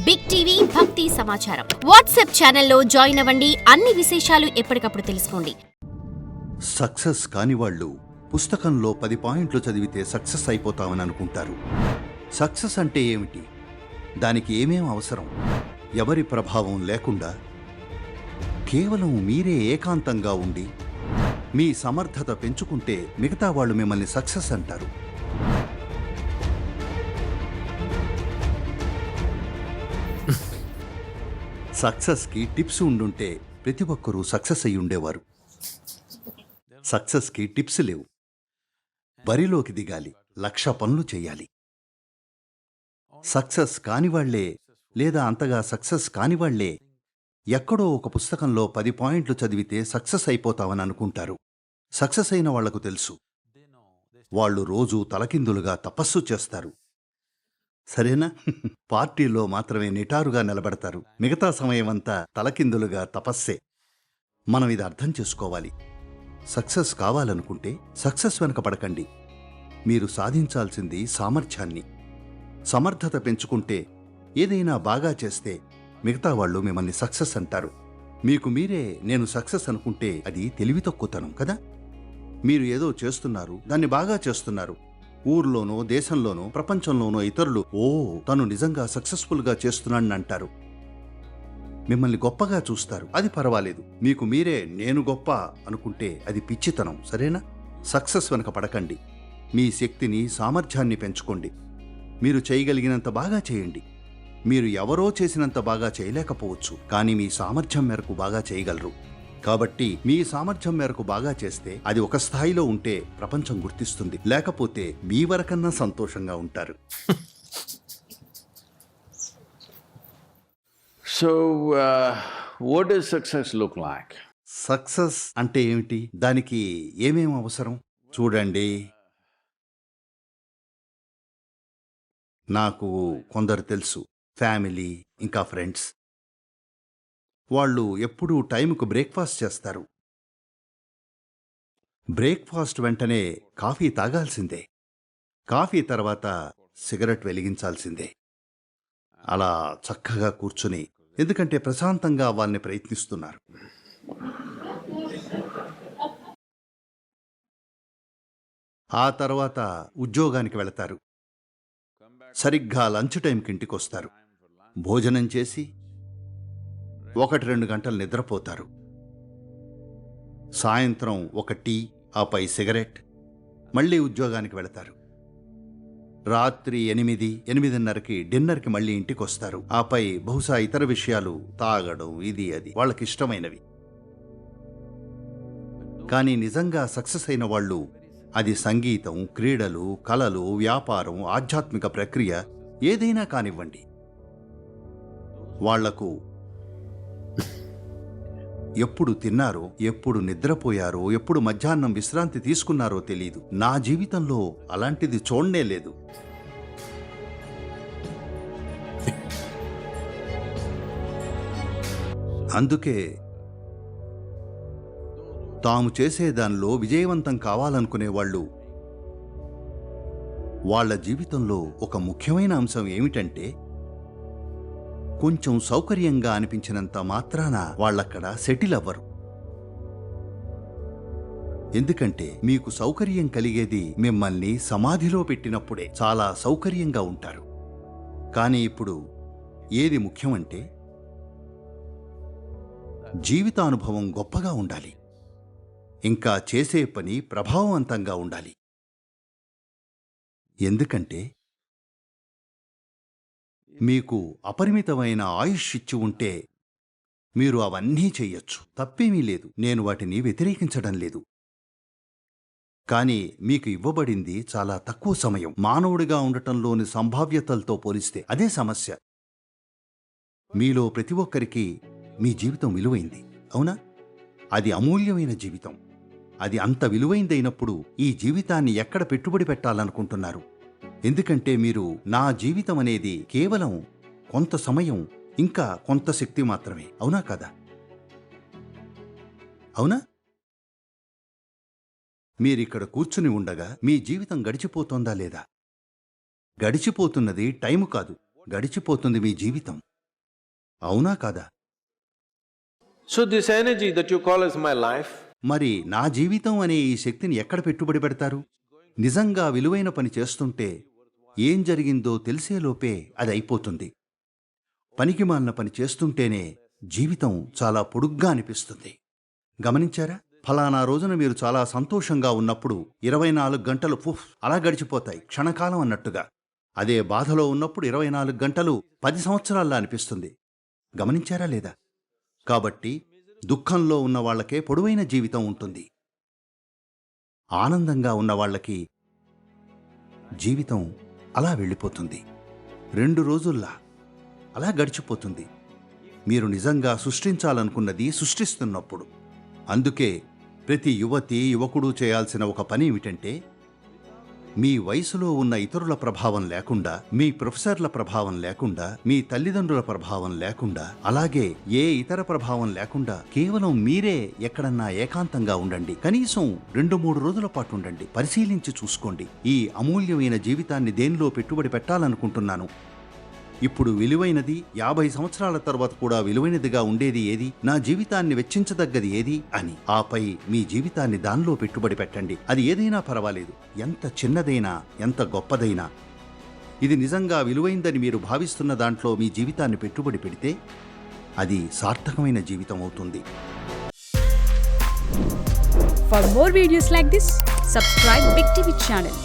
Big TV భక్తి సమాచారం WhatsApp ఛానల్లో జాయిన్ అవ్వండి. అన్ని విశేషాలు ఎప్పటికప్పుడు తెలుసుకోండి. సక్సెస్ కాని వాళ్ళు పుస్తకంలో 10 పాయింట్లు చదివితే సక్సెస్ అయిపోతామని అనుకుంటారు. సక్సెస్ అంటే ఏమిటి? దానికి ఏమేం అవసరం? ఎవరి ప్రభావం లేకుండా కేవలం మీరే ఏకాంతంగా ఉండి మీ సమర్థత పెంచుకుంటే మిగతా వాళ్ళు మిమ్మల్ని సక్సెస్ అంటారు. సక్సెస్కి టిప్స్ ఉండుంటే ప్రతి ఒక్కరూ సక్సెస్ అయి ఉండేవారు. సక్సెస్కి టిప్స్ లేవు. బరిలోకి దిగాలి, 1,00,000 పనులు చేయాలి. సక్సెస్ కానివాళ్లే లేదా అంతగా సక్సెస్ కానివాళ్లే ఎక్కడో ఒక పుస్తకంలో 10 పాయింట్లు చదివితే సక్సెస్ అయిపోతామని అనుకుంటారు. సక్సెస్ అయిన వాళ్లకు తెలుసు, వాళ్ళు రోజూ తలకిందులుగా తపస్సు చేస్తారు. సరేనా? పార్టీలో మాత్రమే నిటారుగా నిలబడతారు, మిగతా సమయమంతా తలకిందులుగా తపస్సే. మనం ఇది అర్థం చేసుకోవాలి. సక్సెస్ కావాలనుకుంటే సక్సెస్ వెనక పడకండి. మీరు సాధించాల్సింది సామర్థ్యాన్ని. సమర్థత పెంచుకుంటే, ఏదైనా బాగా చేస్తే మిగతా వాళ్ళు మిమ్మల్ని సక్సెస్ అంటారు. మీకు మీరే నేను సక్సెస్ అనుకుంటే అది తెలివి తక్కువతనం కదా. మీరు ఏదో చేస్తున్నారు, దాన్ని బాగా చేస్తున్నారు. ఊర్లోనో దేశంలోనో ప్రపంచంలోనో ఇతరులు ఓ తను నిజంగా సక్సెస్ఫుల్గా చేస్తున్నాడని అంటారు. మిమ్మల్ని గొప్పగా చూస్తారు. అది పర్వాలేదు. మీకు మీరే నేను గొప్ప అనుకుంటే అది పిచ్చితనం. సరేనా? సక్సెస్ వెనక పడకండి. మీ శక్తిని సామర్థ్యాన్ని పెంచుకోండి. మీరు చేయగలిగినంత బాగా చేయండి. మీరు ఎవరో చేసినంత బాగా చేయలేకపోవచ్చు, కానీ మీ సామర్థ్యం మేరకు బాగా చేయగలరు. కాబట్టి మీ సామర్థ్యం మేరకు బాగా చేస్తే అది ఒక స్థాయిలో ఉంటే ప్రపంచం గుర్తిస్తుంది. లేకపోతే మీ వరకన్నా సంతోషంగా ఉంటారు. So, what does success look like? Success అంటే ఏమిటి? దానికి ఏమేం అవసరం? చూడండి, నాకు కొందరు తెలుసు, ఫ్యామిలీ ఇంకా ఫ్రెండ్స్. వాళ్ళు ఎప్పుడూ టైంకు బ్రేక్ఫాస్ట్ చేస్తారు. బ్రేక్ఫాస్ట్ వెంటనే కాఫీ తాగాల్సిందే. కాఫీ తర్వాత సిగరెట్ వెలిగించాల్సిందే. అలా చక్కగా కూర్చుని, ఎందుకంటే ప్రశాంతంగా వాళ్ళని ప్రయత్నిస్తున్నారు. ఆ తర్వాత ఉద్యోగానికి వెళతారు. సరిగ్గా లంచ్ టైంకి ఇంటికొస్తారు. భోజనం చేసి 1-2 గంటలు నిద్రపోతారు. సాయంత్రం ఒక టీ, ఆపై సిగరెట్, మళ్ళీ ఉద్యోగానికి వెళతారు. రాత్రి 8-8:30కి డిన్నర్కి మళ్ళీ ఇంటికొస్తారు. ఆపై బహుశా ఇతర విషయాలు, తాగడం, ఇది అది వాళ్ళకిష్టమైనవి. కానీ నిజంగా సక్సెస్ అయిన వాళ్ళు, అది సంగీతం, క్రీడలు, కళలు, వ్యాపారం, ఆధ్యాత్మిక ప్రక్రియ ఏదైనా కానివ్వండి, వాళ్లకు ఎప్పుడు తిన్నారో, ఎప్పుడు నిద్రపోయారో, ఎప్పుడు మధ్యాహ్నం విశ్రాంతి తీసుకున్నారో తెలీదు. నా జీవితంలో అలాంటిది చూడనే లేదు. అందుకే తాము చేసేదానిలో విజయవంతం కావాలనుకునేవాళ్ళు, వాళ్ళ జీవితంలో ఒక ముఖ్యమైన అంశం ఏమిటంటే, కొంచెం సౌకర్యంగా అనిపించినంత మాత్రాన వాళ్ళక్కడ సెటిల్ అవ్వరు. ఎందుకంటే మీకు సౌకర్యం కలిగేది మిమ్మల్ని సమాధిలో పెట్టినప్పుడే. చాలా సౌకర్యంగా ఉంటారు. కానీ ఇప్పుడు ఏది ముఖ్యమంటే, జీవితానుభవం గొప్పగా ఉండాలి. ఇంకా చేసే పని ప్రభావవంతంగా ఉండాలి. ఎందుకంటే మీకు అపరిమితమైన ఆయుష్ ఇచ్చి ఉంటే మీరు అవన్నీ చెయ్యొచ్చు. తప్పేమీ లేదు. నేను వాటిని వ్యతిరేకించడం లేదు. కానీ మీకు ఇవ్వబడింది చాలా తక్కువ సమయం. మానవుడిగా ఉండటంలోని సంభావ్యతలతో పోలిస్తే అదే సమస్య. మీలో ప్రతి ఒక్కరికి మీ జీవితం విలువైంది, అవునా? అది అమూల్యమైన జీవితం. అది అంత విలువైందైనప్పుడు ఈ జీవితాన్ని ఎక్కడ పెట్టుబడి పెట్టాలనుకుంటున్నారు? ఎందుకంటే మీరు, నా జీవితం అనేది కేవలం కొంత సమయం, ఇంకా కొంత శక్తి మాత్రమే, అవునా కదా? అవునా? మీరిక్కడ కూర్చుని ఉండగా మీ జీవితం గడిచిపోతోందా లేదా? గడిచిపోతున్నది టైము కాదు, గడిచిపోతుంది మీ జీవితం. అవునా కాదా? So this energy that you call as my life, మరి నా జీవితం అనే ఈ శక్తిని ఎక్కడ పెట్టుబడి పెడతారు? నిజంగా విలువైన పని చేస్తుంటే ఏం జరిగిందో తెలిసేలోపే అది అయిపోతుంది. పనికిమాలిన పని చేస్తుంటేనే జీవితం చాలా పొడుగ్గా అనిపిస్తుంది. గమనించారా? ఫలానా రోజున మీరు చాలా సంతోషంగా ఉన్నప్పుడు 24 గంటలు అలా గడిచిపోతాయి, క్షణకాలం అన్నట్టుగా. అదే బాధలో ఉన్నప్పుడు 24 గంటలు 10 సంవత్సరాల్లా అనిపిస్తుంది. గమనించారా లేదా? కాబట్టి దుఃఖంలో ఉన్న వాళ్లకే పొడవైన జీవితం ఉంటుంది. ఆనందంగా ఉన్నవాళ్లకి జీవితం అలా వెళ్ళిపోతుంది, 2 రోజుల్లా అలా గడిచిపోతుంది. మీరు నిజంగా సృష్టించాలనుకున్నది సృష్టిస్తున్నప్పుడు. అందుకే ప్రతి యువతి యువకుడు చేయాల్సిన ఒక పని ఏమిటంటే, మీ వయసులో ఉన్న ఇతరుల ప్రభావం లేకుండా, మీ ప్రొఫెసర్ల ప్రభావం లేకుండా, మీ తల్లిదండ్రుల ప్రభావం లేకుండా, అలాగే ఏ ఇతర ప్రభావం లేకుండా కేవలం మీరే ఎక్కడన్నా ఏకాంతంగా ఉండండి. కనీసం 2-3 రోజుల పాటు ఉండండి. పరిశీలించి చూసుకోండి, ఈ అమూల్యమైన జీవితాన్ని దేనిలో పెట్టుబడి పెట్టాలనుకుంటున్నాను. ఇప్పుడు విలువైనది, 50 సంవత్సరాల తర్వాత కూడా విలువైనదిగా ఉండేది ఏది, నా జీవితాన్ని వెచ్చించదగ్గది ఏది అని. ఆపై మీ జీవితాన్ని దానిలో పెట్టుబడి పెట్టండి. అది ఏదైనా పర్వాలేదు, ఎంత చిన్నదైనా ఎంత గొప్పదైనా. ఇది నిజంగా విలువైందని మీరు భావిస్తున్న దాంట్లో మీ జీవితాన్ని పెట్టుబడి పెడితే అది సార్థకమైన జీవితం అవుతుంది. For more videos like this, subscribe Big TV channel.